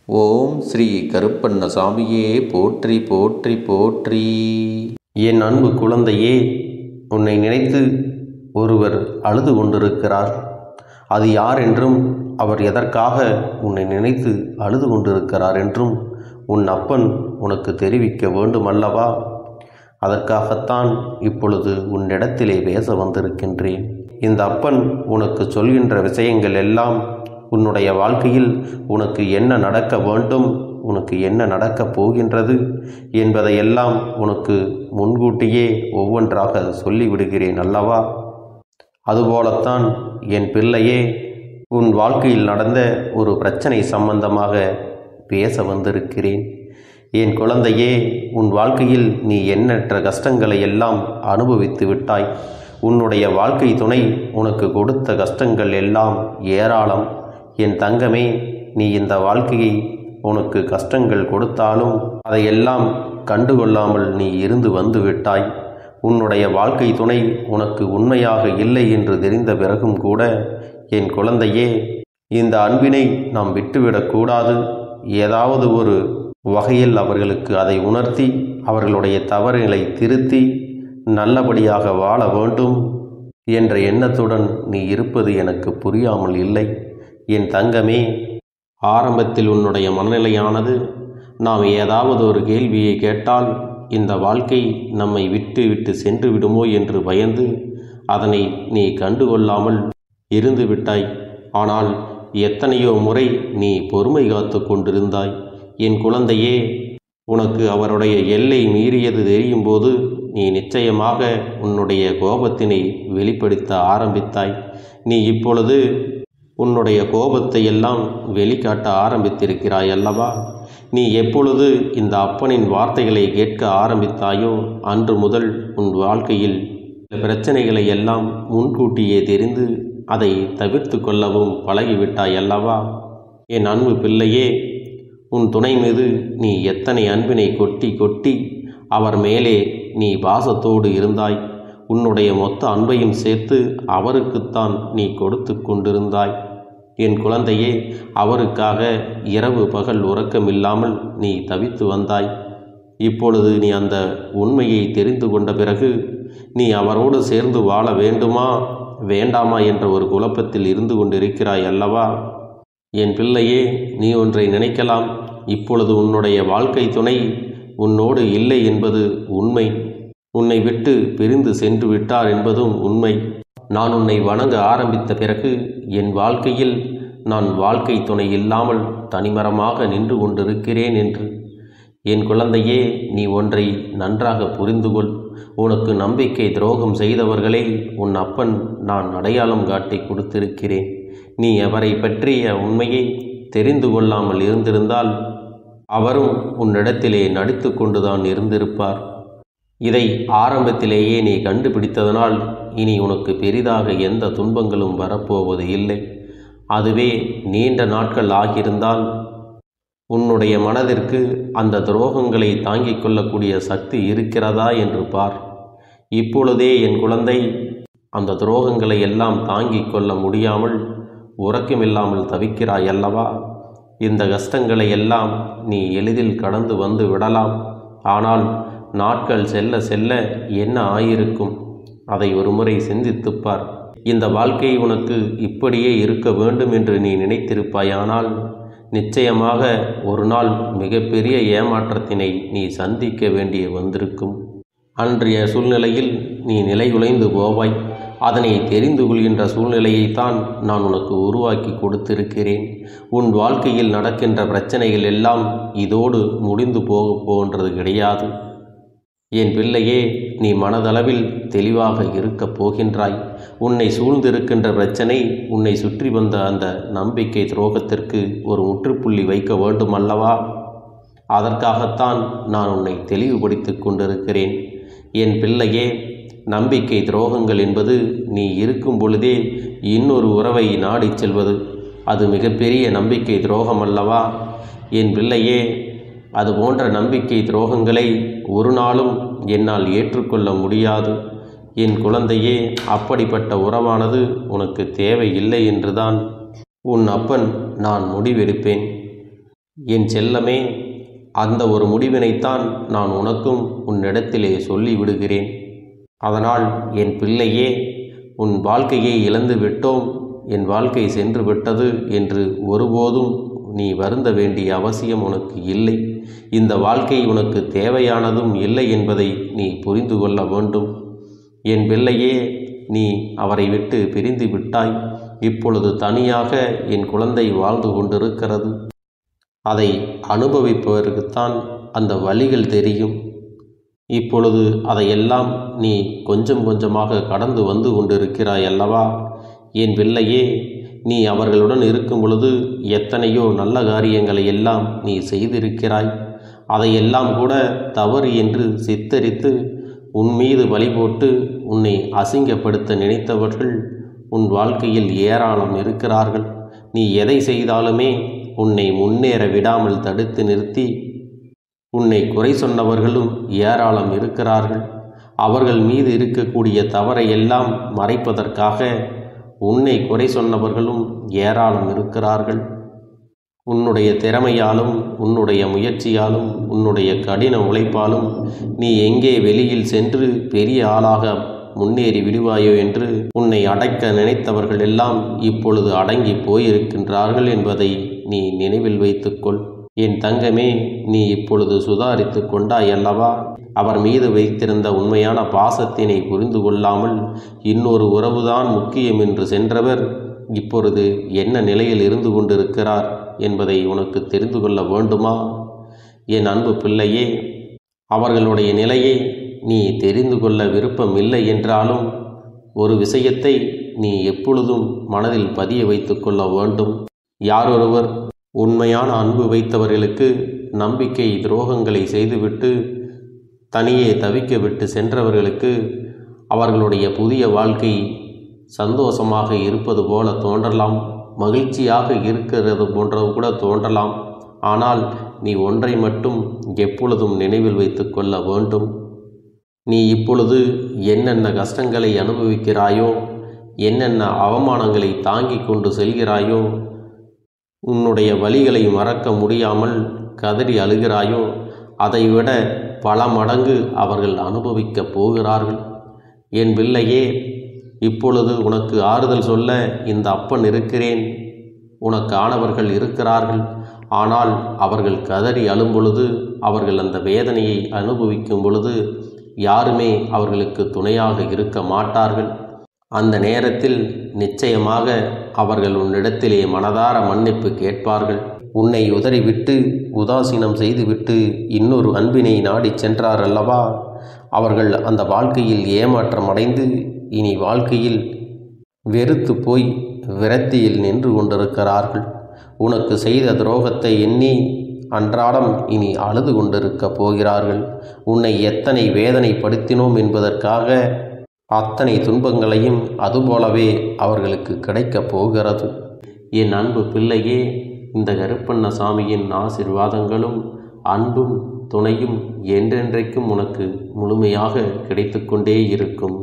ஓம் ஸ்ரீ கருப்பண்ணசாமியே போற்றி போற்றி போற்றி. என் அன்பு குழந்தையே, உன்னை நினைத்து ஒருவர் அழுது கொண்டிருக்கிறார். அது யார் என்றும் அவர் எதற்காக உன்னை நினைத்து அழுது கொண்டிருக்கிறார் என்றும் உன் அப்பன் உனக்கு தெரிவிக்க வேண்டும் அல்லவா? அதற்காகத்தான் இப்பொழுது உன்னிடத்திலே பேச வந்திருக்கின்றேன். இந்த அப்பன் உனக்கு சொல்கின்ற விஷயங்கள் எல்லாம் உன்னுடைய வாழ்க்கையில் உனக்கு என்ன நடக்க வேண்டும், உனக்கு என்ன நடக்கப் போகின்றது என்பதையெல்லாம் உனக்கு முன்கூட்டியே ஒவ்வொன்றாக சொல்லிவிடுகிறேன் அல்லவா? அதுபோலத்தான் என் பிள்ளையே, உன் வாழ்க்கையில் நடந்த ஒரு பிரச்சனை சம்பந்தமாக பேச வந்திருக்கிறேன். என் குழந்தையே, உன் வாழ்க்கையில் நீ எண்ணற்ற கஷ்டங்களை எல்லாம் அனுபவித்து விட்டாய். உன்னுடைய வாழ்க்கை துணை உனக்கு கொடுத்த கஷ்டங்கள் எல்லாம் ஏராளம். என் தங்கமே, நீ இந்த வாழ்க்கையை உனக்கு கஷ்டங்கள் கொடுத்தாலும் அதையெல்லாம் கண்டுகொள்ளாமல் நீ இருந்து வந்து விட்டாய். உன்னுடைய வாழ்க்கை துணை உனக்கு உண்மையாக இல்லை என்று தெரிந்த பிறகும் கூட என் குழந்தையே, இந்த அன்பினை நாம் விட்டுவிடக்கூடாது. ஏதாவது ஒரு வகையில் அவர்களுக்கு அதை உணர்த்தி அவர்களுடைய தவறுகளை திருத்தி நல்லபடியாக வாழ வேண்டும் என்ற எண்ணத்துடன் நீ இருப்பது எனக்கு புரியாமல் இல்லை. என் தங்கமே, ஆரம்பத்தில் உன்னுடைய மனநிலையானது நாம் ஏதாவது ஒரு கேள்வியை கேட்டால் இந்த வாழ்க்கை நம்மை விட்டு விட்டு சென்று விடுமோ என்று பயந்து அதனை நீ கண்டுகொள்ளாமல் இருந்து விட்டாய். ஆனால் எத்தனையோ முறை நீ பொறுமை காத்து கொண்டிருந்தாய். என் குழந்தையே, உனக்கு அவருடைய எல்லை மீறியது தெரியும் போது நீ நிச்சயமாக உன்னுடைய கோபத்தினை வெளிப்படுத்த ஆரம்பித்தாய். நீ இப்பொழுது உன்னுடைய கோபத்தை எல்லாம் வெளிக்காட்ட ஆரம்பித்திருக்கிறாய் அல்லவா? நீ எப்பொழுது இந்த அப்பனின் வார்த்தைகளை கேட்க ஆரம்பித்தாயோ அன்று முதல் உன் வாழ்க்கையில் பிரச்சனைகளை எல்லாம் முன்கூட்டியே தெரிந்து அதை தவிர்த்து கொள்ளவும் பழகிவிட்டாய் அல்லவா? என் அன்பு பிள்ளையே, உன் துணை மீது நீ எத்தனை அன்பினை கொட்டி கொட்டி அவர் மேலே நீ பாசத்தோடு இருந்தாய். உன்னுடைய மொத்த அன்பையும் சேர்த்து அவருக்குத்தான் நீ கொடுத்து கொண்டிருந்தாய். என் குழந்தையே, அவருக்காக இரவு பகல் உறக்கமில்லாமல் நீ தவித்து வந்தாய். இப்பொழுது நீ அந்த உண்மையை தெரிந்து கொண்ட பிறகு நீ அவரோடு சேர்ந்து வாழ வேண்டுமா வேண்டாமா என்ற ஒரு குழப்பத்தில் இருந்து கொண்டிருக்கிறாய் அல்லவா? என் பிள்ளையே, நீ ஒன்றை நினைக்கலாம். இப்பொழுது உன்னுடைய வாழ்க்கை துணை உன்னோடு இல்லை என்பது உண்மை. உன்னை விட்டு பிரிந்து சென்று விட்டார் என்பதும் உண்மை. நான் உன்னை வணங்க ஆரம்பித்த பிறகு என் வாழ்க்கையில் நான் வாழ்க்கை துணை இல்லாமல் தனிமரமாக நின்று கொண்டிருக்கிறேன் என்று. என் குழந்தையே, நீ ஒன்றை நன்றாக புரிந்து கொள். உனக்கு நம்பிக்கை துரோகம் செய்தவர்களை உன் அப்பன் நான் அடையாளம் காட்டி கொடுத்திருக்கிறேன். நீ அவரை பற்றிய உண்மையை தெரிந்து கொள்ளாமல் இருந்திருந்தால் அவரும் உன்னிடத்திலே நடித்து கொண்டுதான் இருந்திருப்பார். இதை ஆரம்பத்திலேயே நீ கண்டுபிடித்ததனால் இனி உனக்கு பெரிதாக எந்த துன்பங்களும் வரப்போவது இல்லை. அதுவே நீண்ட நாட்கள் ஆகியிருந்தால் உன்னுடைய மனதிற்கு அந்த துரோகங்களை தாங்கிக் கொள்ளக்கூடிய சக்தி இருக்கிறதா என்று பார். இப்பொழுதே என் குழந்தை, அந்த துரோகங்களை எல்லாம் தாங்கிக் கொள்ள முடியாமல் உறக்கமில்லாமல் தவிக்கிறாய் அல்லவா? இந்த கஷ்டங்களை எல்லாம் நீ எளிதில் கடந்து வந்து விடலாம். ஆனால் நாட்கள் செல்ல செல்ல என்ன ஆயிருக்கும், அதை ஒருமுறை சிந்தித்துப்பார். இந்த வாழ்க்கை உனக்கு இப்படியே இருக்க வேண்டும் என்று நீ நினைத்திருப்பாயானால் நிச்சயமாக ஒரு நாள் மிகப்பெரிய ஏமாற்றத்தினை நீ சந்திக்க வேண்டிய வந்திருக்கும். அன்றைய சூழ்நிலையில் நீ நிலைகுலைந்து போவாய். அதனை தெரிந்து கொள்கின்ற சூழ்நிலையைத்தான் நான் உனக்கு உருவாக்கி கொடுத்திருக்கிறேன். உன் வாழ்க்கையில் நடக்கின்ற பிரச்சனைகள் எல்லாம் இதோடு முடிந்து போகின்றது கிடையாது. என் பிள்ளையே, நீ மனதளவில் தெளிவாக இருக்கப் போகின்றாய். உன்னை சூழ்ந்திருக்கின்ற பிரச்சனை, உன்னை சுற்றி வந்த அந்த நம்பிக்கை துரோகத்திற்கு ஒரு முற்றுப்புள்ளி வைக்க வேண்டும் அல்லவா? அதற்காகத்தான் நான் உன்னை தெளிவுபடுத்தி கொண்டிருக்கிறேன். என் பிள்ளையே, நம்பிக்கை துரோகங்கள் என்பது நீ இருக்கும் பொழுதே இன்னொரு உறவை நாடிச் செல்வது. அது மிகப்பெரிய நம்பிக்கை துரோகம் அல்லவா? என் பிள்ளையே, அது போன்ற நம்பிக்கை துரோகங்களை ஒரு நாளும் என்னால் ஏற்றுக்கொள்ள முடியாது. என் குழந்தையே, அப்படிப்பட்ட உறவானது உனக்கு தேவையில்லை என்றுதான் உன் அப்பன் நான் முடிவெடுப்பேன். என் செல்லமே, அந்த ஒரு முடிவினைத்தான் நான் உனக்கும் உன்னிடத்திலே சொல்லி விடுகிறேன். அதனால் என் பிள்ளையே, உன் வாழ்க்கையை இழந்து விட்டோம், என் வாழ்க்கை சென்று விட்டது என்று ஒருபோதும் நீ வருந்த வேண்டிய அவசியம் உனக்கு இல்லை. இந்த வாழ்க்கை உனக்கு தேவையானதும் இல்லை என்பதை நீ புரிந்து கொள்ள வேண்டும். என் பிள்ளையே, நீ அவரை விட்டு பிரிந்து விட்டாய். இப்பொழுது தனியாக என் குழந்தை வாழ்ந்து கொண்டிருக்கிறது. அதை அனுபவிப்பவருக்குத்தான் அந்த வழிகள் தெரியும். இப்பொழுது அதையெல்லாம் நீ கொஞ்சம் கொஞ்சமாக கடந்து வந்து கொண்டிருக்கிறாய் அல்லவா? என் பிள்ளையே, நீ அவர்களுடன் இருக்கும் பொழுது எத்தனையோ நல்ல காரியங்களை எல்லாம் நீ செய்திருக்கிறாய். அதையெல்லாம் கூட தவறு என்று சித்தரித்து உன் மீது வழி போட்டு உன்னை அசிங்கப்படுத்த நினைத்தவர்கள் உன் வாழ்க்கையில் ஏராளம் இருக்கிறார்கள். நீ எதை செய்தாலுமே உன்னை முன்னேற விடாமல் தடுத்து நிறுத்தி உன்னை குறை சொன்னவர்களும் ஏராளம் இருக்கிறார்கள். அவர்கள் மீது இருக்கக்கூடிய தவறை எல்லாம் மறைப்பதற்காக உன்னை குறை சொன்னவர்களும் ஏராளம் இருக்கிறார்கள். உன்னுடைய திறமையாலும் உன்னுடைய முயற்சியாலும் உன்னுடைய கடின உழைப்பாலும் நீ எங்கே வெளியில் சென்று பெரிய ஆளாக முன்னேறி விடுவாயோ என்று உன்னை அடக்க நினைத்தவர்கள் எல்லாம் இப்பொழுது அடங்கி போயிருக்கின்றார்கள் என்பதை நீ நினைவில் வைத்துக்கொள். என் தங்கமே, நீ இப்பொழுது சுதாரித்து கொண்டாய் அல்லவா? அவர் மீது வைத்திருந்த உண்மையான பாசத்தினை புரிந்து கொள்ளாமல் இன்னொரு உறவுதான் முக்கியம் என்று சென்றவர் இப்பொழுது என்ன நிலையில் இருந்து கொண்டிருக்கிறார் என்பதை உனக்கு தெரிந்து கொள்ள வேண்டுமா? என் அன்பு பிள்ளையே, அவர்களுடைய நிலையை நீ தெரிந்து கொள்ள விருப்பம் இல்லை என்றாலும் ஒரு விஷயத்தை நீ எப்பொழுதும் மனதில் பதிய வைத்து கொள்ள வேண்டும். யாரொருவர் உண்மையான அன்பு வைத்தவர்களுக்கு நம்பிக்கை துரோகங்களை செய்துவிட்டு தனியே தவிக்க விட்டு சென்றவர்களுக்கு அவர்களுடைய புதிய வாழ்க்கை சந்தோஷமாக இருப்பது போல தோன்றலாம், மகிழ்ச்சியாக இருக்கிறது போன்ற கூட தோன்றலாம். ஆனால் நீ ஒன்றை மட்டும் எப்பொழுதும் நினைவில் வைத்து கொள்ள வேண்டும். நீ இப்பொழுது என்னென்ன கஷ்டங்களை அனுபவிக்கிறாயோ, என்னென்ன அவமானங்களை தாங்கிக் கொண்டு செல்கிறாயோ, உன்னுடைய வலிகளை மறக்க முடியாமல் கதறி அழுகிறாயோ, அதைவிட பல மடங்கு அவர்கள் அனுபவிக்கப் போகிறார்கள். என் பிள்ளையே, இப்பொழுது உனக்கு ஆறுதல் சொல்ல இந்த அப்பன் இருக்கிறேன். உனக்கானவர்கள் இருக்கிறார்கள். ஆனால் அவர்கள் கதறி அழும் பொழுது, அவர்கள் அந்த வேதனையை அனுபவிக்கும் பொழுது யாருமே அவர்களுக்கு துணையாக இருக்க மாட்டார்கள். அந்த நேரத்தில் நிச்சயமாக அவர்கள் உன்னிடத்திலே மனதார மன்னிப்பு கேட்பார்கள். உன்னை உதறிவிட்டு உதாசீனம் செய்துவிட்டு இன்னொரு அன்பினை நாடி சென்றார் அல்லவா? அவர்கள் அந்த வாழ்க்கையில் ஏமாற்றம் அடைந்து இனி வாழ்க்கையில் வெறுத்து போய் விரக்தியில் நின்று கொண்டிருக்கிறார்கள். உனக்கு செய்த துரோகத்தை எண்ணி அன்றாடம் இனி அழுது கொண்டிருக்கப் போகிறார்கள். உன்னை எத்தனை வேதனைப்படுத்தினோம் என்பதற்காக அத்தனை துன்பங்களையும் அதுபோலவே அவர்களுக்கு கிடைக்கப் போகிறது. என் அன்பு பிள்ளையே, இந்த கருப்பண்ணசாமியின் ஆசீர்வாதங்களும் அன்பும் துணையும் என்றென்றைக்கும் உனக்கு முழுமையாக கிடைத்து கொண்டே இருக்கும்.